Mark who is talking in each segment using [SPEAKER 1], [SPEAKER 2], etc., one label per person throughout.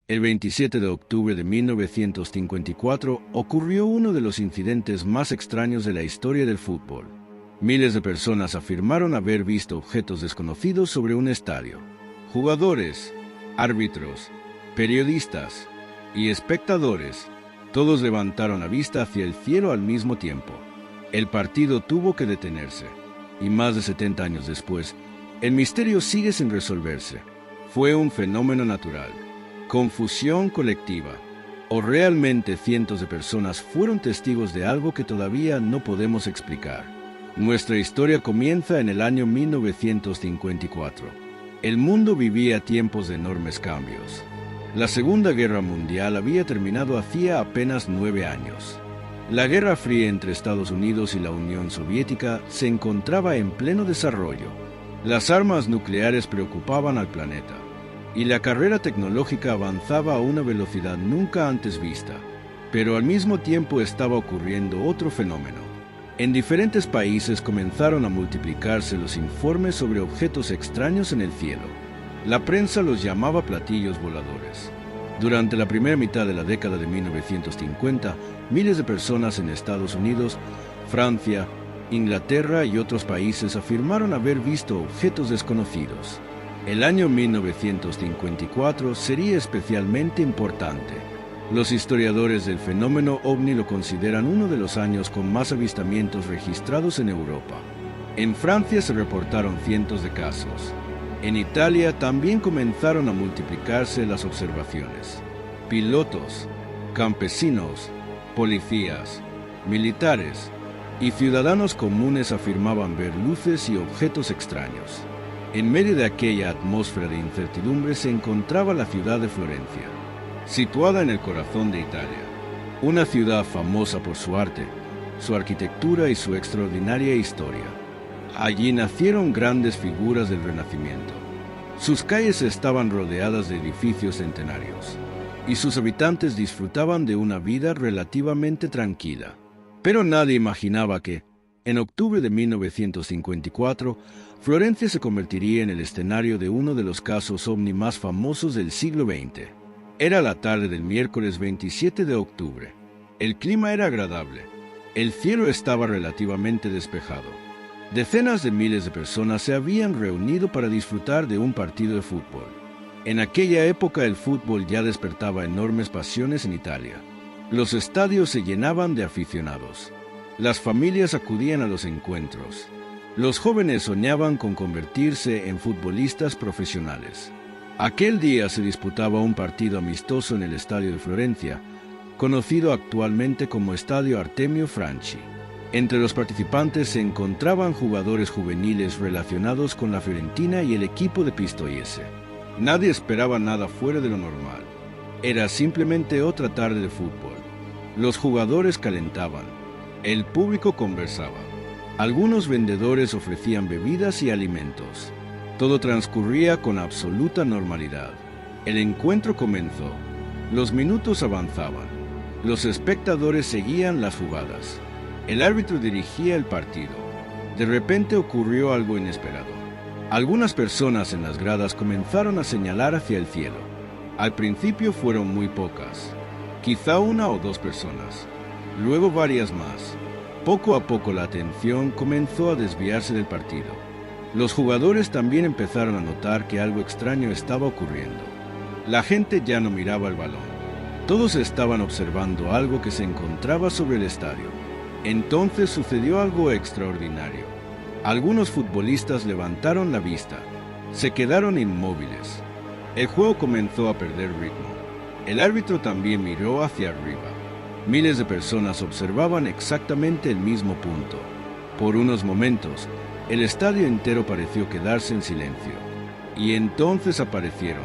[SPEAKER 1] El 27 de octubre de 1954 ocurrió uno de los incidentes más extraños de la historia del fútbol. Miles de personas afirmaron haber visto objetos desconocidos sobre un estadio. Jugadores, árbitros, periodistas y espectadores, todos levantaron la vista hacia el cielo al mismo tiempo. El partido tuvo que detenerse, y más de 70 años después, el misterio sigue sin resolverse. ¿Fue un fenómeno natural, confusión colectiva, o realmente cientos de personas fueron testigos de algo que todavía no podemos explicar? Nuestra historia comienza en el año 1954. El mundo vivía tiempos de enormes cambios. La Segunda Guerra Mundial había terminado hacía apenas 9 años. La Guerra Fría entre Estados Unidos y la Unión Soviética se encontraba en pleno desarrollo. Las armas nucleares preocupaban al planeta, y la carrera tecnológica avanzaba a una velocidad nunca antes vista. Pero al mismo tiempo estaba ocurriendo otro fenómeno. En diferentes países comenzaron a multiplicarse los informes sobre objetos extraños en el cielo. La prensa los llamaba platillos voladores. Durante la primera mitad de la década de 1950, miles de personas en Estados Unidos, Francia, Inglaterra y otros países afirmaron haber visto objetos desconocidos. El año 1954 sería especialmente importante. Los historiadores del fenómeno ovni lo consideran uno de los años con más avistamientos registrados en Europa. En Francia se reportaron cientos de casos. En Italia también comenzaron a multiplicarse las observaciones. Pilotos, campesinos, policías, militares y ciudadanos comunes afirmaban ver luces y objetos extraños. En medio de aquella atmósfera de incertidumbre se encontraba la ciudad de Florencia, situada en el corazón de Italia, una ciudad famosa por su arte, su arquitectura y su extraordinaria historia. Allí nacieron grandes figuras del Renacimiento. Sus calles estaban rodeadas de edificios centenarios, y sus habitantes disfrutaban de una vida relativamente tranquila. Pero nadie imaginaba que, en octubre de 1954, Florencia se convertiría en el escenario de uno de los casos ovni más famosos del siglo XX. Era la tarde del miércoles 27 de octubre. El clima era agradable. El cielo estaba relativamente despejado. Decenas de miles de personas se habían reunido para disfrutar de un partido de fútbol. En aquella época el fútbol ya despertaba enormes pasiones en Italia. Los estadios se llenaban de aficionados. Las familias acudían a los encuentros. Los jóvenes soñaban con convertirse en futbolistas profesionales. Aquel día se disputaba un partido amistoso en el Estadio de Florencia, conocido actualmente como Estadio Artemio Franchi. Entre los participantes se encontraban jugadores juveniles relacionados con la Fiorentina y el equipo de Pistoiese. Nadie esperaba nada fuera de lo normal. Era simplemente otra tarde de fútbol. Los jugadores calentaban. El público conversaba. Algunos vendedores ofrecían bebidas y alimentos. Todo transcurría con absoluta normalidad. El encuentro comenzó. Los minutos avanzaban. Los espectadores seguían las jugadas. El árbitro dirigía el partido. De repente ocurrió algo inesperado. Algunas personas en las gradas comenzaron a señalar hacia el cielo. Al principio fueron muy pocas, quizá 1 o 2 personas, luego varias más. Poco a poco la atención comenzó a desviarse del partido. Los jugadores también empezaron a notar que algo extraño estaba ocurriendo. La gente ya no miraba el balón. Todos estaban observando algo que se encontraba sobre el estadio. Entonces sucedió algo extraordinario. Algunos futbolistas levantaron la vista. Se quedaron inmóviles. El juego comenzó a perder ritmo. El árbitro también miró hacia arriba. Miles de personas observaban exactamente el mismo punto. Por unos momentos, el estadio entero pareció quedarse en silencio. Y entonces aparecieron,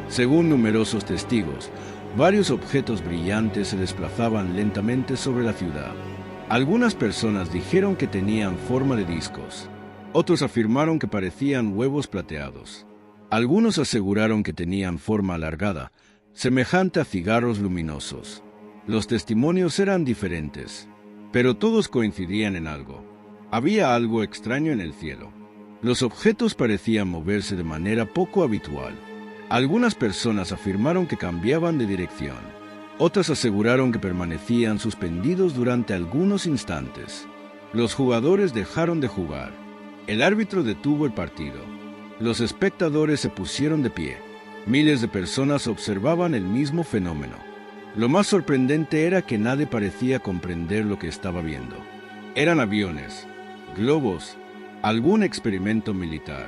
[SPEAKER 1] según numerosos testigos, varios objetos brillantes se desplazaban lentamente sobre la ciudad. Algunas personas dijeron que tenían forma de discos. Otros afirmaron que parecían huevos plateados. Algunos aseguraron que tenían forma alargada, semejante a cigarros luminosos. Los testimonios eran diferentes, pero todos coincidían en algo. Había algo extraño en el cielo. Los objetos parecían moverse de manera poco habitual. Algunas personas afirmaron que cambiaban de dirección. Otras aseguraron que permanecían suspendidos durante algunos instantes. Los jugadores dejaron de jugar. El árbitro detuvo el partido. Los espectadores se pusieron de pie. Miles de personas observaban el mismo fenómeno. Lo más sorprendente era que nadie parecía comprender lo que estaba viendo. Eran aviones, globos, algún experimento militar.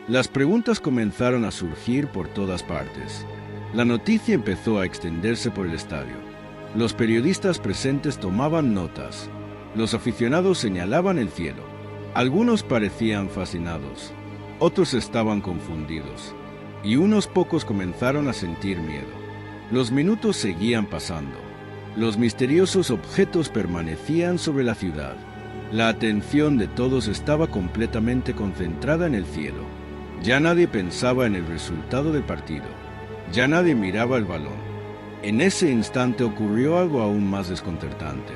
[SPEAKER 1] Las preguntas comenzaron a surgir por todas partes. La noticia empezó a extenderse por el estadio. Los periodistas presentes tomaban notas. Los aficionados señalaban el cielo. Algunos parecían fascinados, otros estaban confundidos, y unos pocos comenzaron a sentir miedo. Los minutos seguían pasando. Los misteriosos objetos permanecían sobre la ciudad. La atención de todos estaba completamente concentrada en el cielo. Ya nadie pensaba en el resultado del partido. Ya nadie miraba el balón. En ese instante ocurrió algo aún más desconcertante.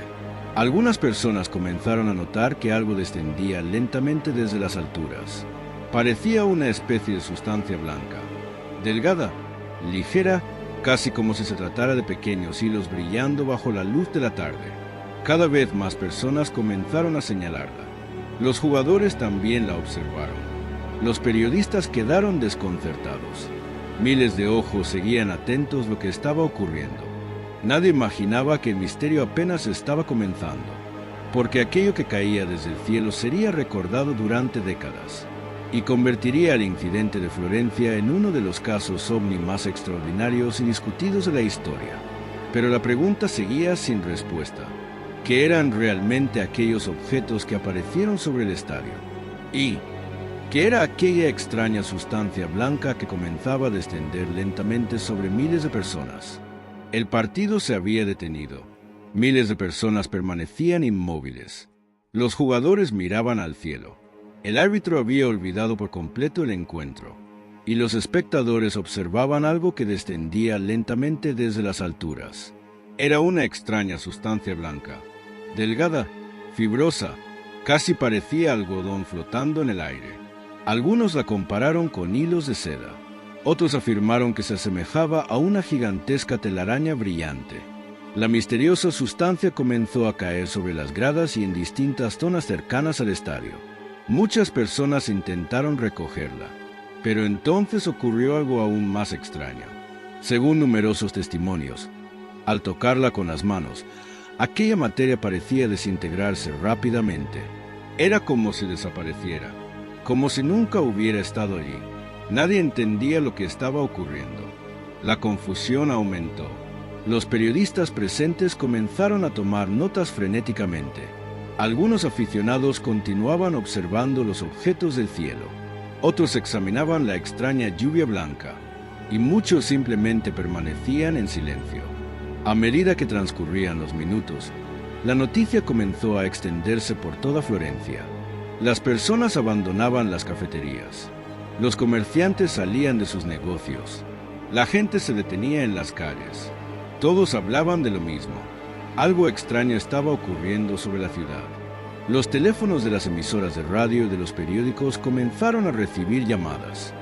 [SPEAKER 1] Algunas personas comenzaron a notar que algo descendía lentamente desde las alturas. Parecía una especie de sustancia blanca, delgada, ligera, casi como si se tratara de pequeños hilos brillando bajo la luz de la tarde. Cada vez más personas comenzaron a señalarla. Los jugadores también la observaron. Los periodistas quedaron desconcertados. Miles de ojos seguían atentos lo que estaba ocurriendo. Nadie imaginaba que el misterio apenas estaba comenzando, porque aquello que caía desde el cielo sería recordado durante décadas y convertiría el incidente de Florencia en uno de los casos ovni más extraordinarios y discutidos de la historia. Pero la pregunta seguía sin respuesta. ¿Qué eran realmente aquellos objetos que aparecieron sobre el estadio? ¿Y qué era aquella extraña sustancia blanca que comenzaba a descender lentamente sobre miles de personas? El partido se había detenido. Miles de personas permanecían inmóviles. Los jugadores miraban al cielo. El árbitro había olvidado por completo el encuentro, y los espectadores observaban algo que descendía lentamente desde las alturas. Era una extraña sustancia blanca, delgada, fibrosa, casi parecía algodón flotando en el aire. Algunos la compararon con hilos de seda. Otros afirmaron que se asemejaba a una gigantesca telaraña brillante. La misteriosa sustancia comenzó a caer sobre las gradas y en distintas zonas cercanas al estadio. Muchas personas intentaron recogerla, pero entonces ocurrió algo aún más extraño. Según numerosos testimonios, al tocarla con las manos, aquella materia parecía desintegrarse rápidamente. Era como si desapareciera, como si nunca hubiera estado allí. Nadie entendía lo que estaba ocurriendo. La confusión aumentó. Los periodistas presentes comenzaron a tomar notas frenéticamente. Algunos aficionados continuaban observando los objetos del cielo. Otros examinaban la extraña lluvia blanca, y muchos simplemente permanecían en silencio. A medida que transcurrían los minutos, la noticia comenzó a extenderse por toda Florencia. Las personas abandonaban las cafeterías. Los comerciantes salían de sus negocios. La gente se detenía en las calles. Todos hablaban de lo mismo. Algo extraño estaba ocurriendo sobre la ciudad. Los teléfonos de las emisoras de radio y de los periódicos comenzaron a recibir llamadas.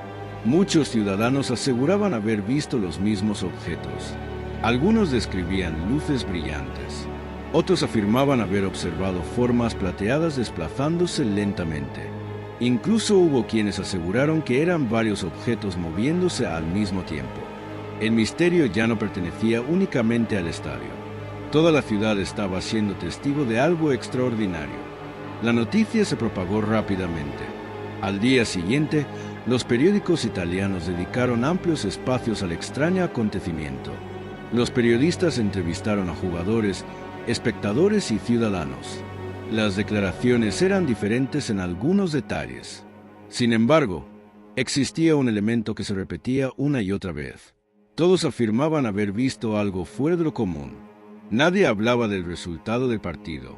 [SPEAKER 1] Muchos ciudadanos aseguraban haber visto los mismos objetos. Algunos describían luces brillantes. Otros afirmaban haber observado formas plateadas desplazándose lentamente. Incluso hubo quienes aseguraron que eran varios objetos moviéndose al mismo tiempo. El misterio ya no pertenecía únicamente al estadio. Toda la ciudad estaba siendo testigo de algo extraordinario. La noticia se propagó rápidamente. Al día siguiente, los periódicos italianos dedicaron amplios espacios al extraño acontecimiento. Los periodistas entrevistaron a jugadores, espectadores y ciudadanos. Las declaraciones eran diferentes en algunos detalles. Sin embargo, existía un elemento que se repetía una y otra vez. Todos afirmaban haber visto algo fuera de lo común. Nadie hablaba del resultado del partido.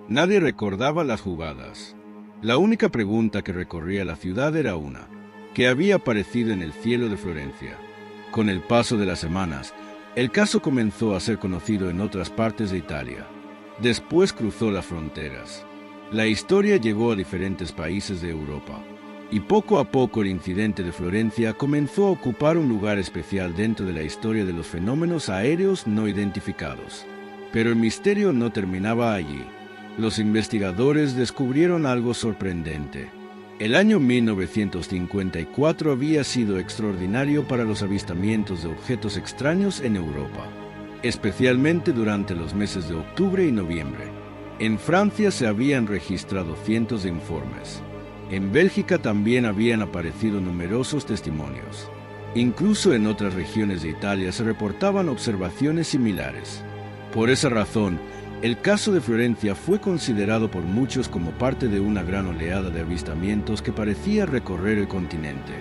[SPEAKER 1] Nadie recordaba las jugadas. La única pregunta que recorría la ciudad era una: ¿qué había aparecido en el cielo de Florencia? Con el paso de las semanas, el caso comenzó a ser conocido en otras partes de Italia. Después cruzó las fronteras. La historia llegó a diferentes países de Europa. Y poco a poco el incidente de Florencia comenzó a ocupar un lugar especial dentro de la historia de los fenómenos aéreos no identificados. Pero el misterio no terminaba allí. Los investigadores descubrieron algo sorprendente. El año 1954 había sido extraordinario para los avistamientos de objetos extraños en Europa, especialmente durante los meses de octubre y noviembre. En Francia se habían registrado cientos de informes. En Bélgica también habían aparecido numerosos testimonios. Incluso en otras regiones de Italia se reportaban observaciones similares. Por esa razón, el caso de Florencia fue considerado por muchos como parte de una gran oleada de avistamientos que parecía recorrer el continente.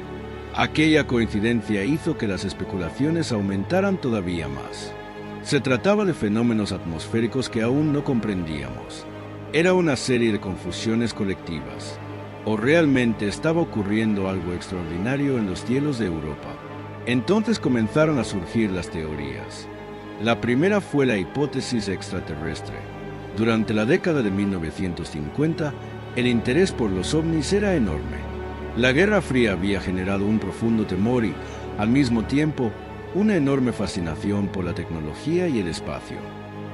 [SPEAKER 1] Aquella coincidencia hizo que las especulaciones aumentaran todavía más. Se trataba de fenómenos atmosféricos que aún no comprendíamos. Era una serie de confusiones colectivas. ¿O realmente estaba ocurriendo algo extraordinario en los cielos de Europa? Entonces comenzaron a surgir las teorías. La primera fue la hipótesis extraterrestre. Durante la década de 1950, el interés por los ovnis era enorme. La Guerra Fría había generado un profundo temor y, al mismo tiempo, una enorme fascinación por la tecnología y el espacio.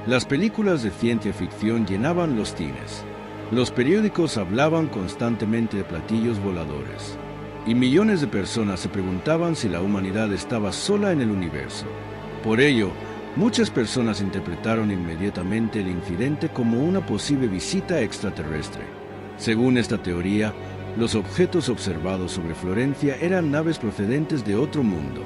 [SPEAKER 1] Las películas de ciencia ficción llenaban los cines. Los periódicos hablaban constantemente de platillos voladores. Y millones de personas se preguntaban si la humanidad estaba sola en el universo. Por ello, muchas personas interpretaron inmediatamente el incidente como una posible visita extraterrestre. Según esta teoría, los objetos observados sobre Florencia eran naves procedentes de otro mundo.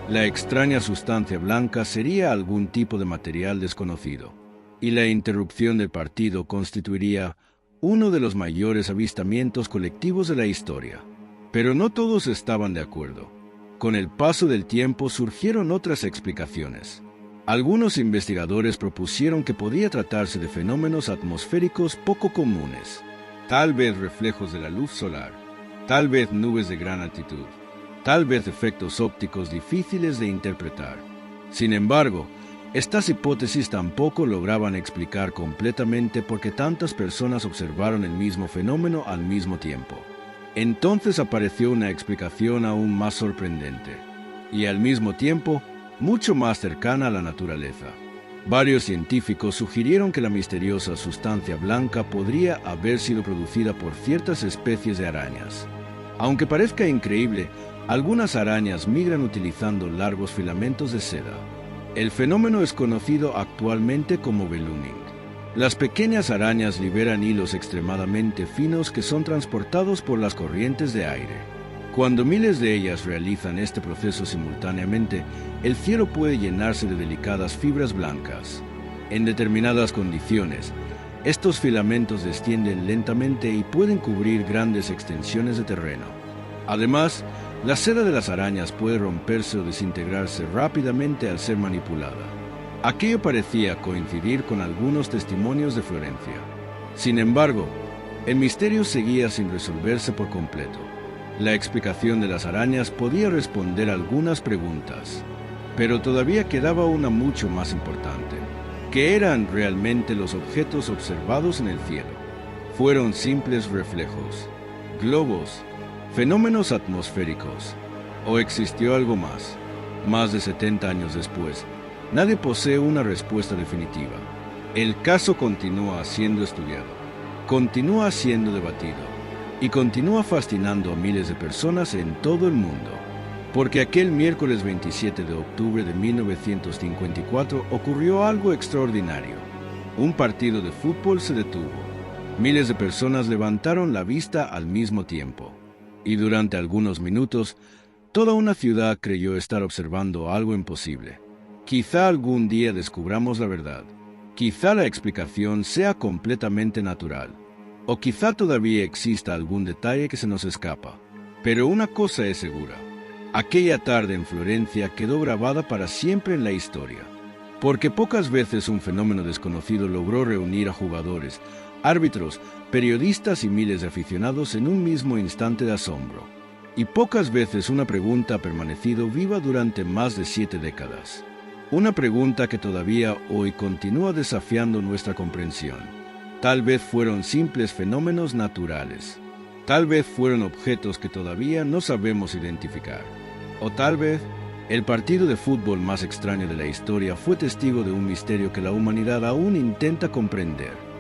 [SPEAKER 1] La extraña sustancia blanca sería algún tipo de material desconocido, y la interrupción del partido constituiría uno de los mayores avistamientos colectivos de la historia. Pero no todos estaban de acuerdo. Con el paso del tiempo surgieron otras explicaciones. Algunos investigadores propusieron que podía tratarse de fenómenos atmosféricos poco comunes, tal vez reflejos de la luz solar, tal vez nubes de gran altitud, tal vez efectos ópticos difíciles de interpretar. Sin embargo, estas hipótesis tampoco lograban explicar completamente por qué tantas personas observaron el mismo fenómeno al mismo tiempo. Entonces apareció una explicación aún más sorprendente, y al mismo tiempo mucho más cercana a la naturaleza. Varios científicos sugirieron que la misteriosa sustancia blanca podría haber sido producida por ciertas especies de arañas. Aunque parezca increíble, algunas arañas migran utilizando largos filamentos de seda. El fenómeno es conocido actualmente como ballooning. Las pequeñas arañas liberan hilos extremadamente finos que son transportados por las corrientes de aire. Cuando miles de ellas realizan este proceso simultáneamente, el cielo puede llenarse de delicadas fibras blancas. En determinadas condiciones, estos filamentos descienden lentamente y pueden cubrir grandes extensiones de terreno. Además, la seda de las arañas puede romperse o desintegrarse rápidamente al ser manipulada. Aquello parecía coincidir con algunos testimonios de Florencia. Sin embargo, el misterio seguía sin resolverse por completo. La explicación de las arañas podía responder algunas preguntas, pero todavía quedaba una mucho más importante. ¿Qué eran realmente los objetos observados en el cielo? ¿Fueron simples reflejos, globos, fenómenos atmosféricos, o existió algo más? Más de 70 años después, nadie posee una respuesta definitiva. El caso continúa siendo estudiado, continúa siendo debatido, y continúa fascinando a miles de personas en todo el mundo. Porque aquel miércoles 27 de octubre de 1954 ocurrió algo extraordinario. Un partido de fútbol se detuvo. Miles de personas levantaron la vista al mismo tiempo. Y durante algunos minutos, toda una ciudad creyó estar observando algo imposible. Quizá algún día descubramos la verdad. Quizá la explicación sea completamente natural. O quizá todavía exista algún detalle que se nos escapa. Pero una cosa es segura. Aquella tarde en Florencia quedó grabada para siempre en la historia. Porque pocas veces un fenómeno desconocido logró reunir a jugadores, árbitros, periodistas y miles de aficionados en un mismo instante de asombro. Y pocas veces una pregunta ha permanecido viva durante más de 7 décadas. Una pregunta que todavía hoy continúa desafiando nuestra comprensión. Tal vez fueron simples fenómenos naturales. Tal vez fueron objetos que todavía no sabemos identificar. O tal vez, el partido de fútbol más extraño de la historia fue testigo de un misterio que la humanidad aún intenta comprender.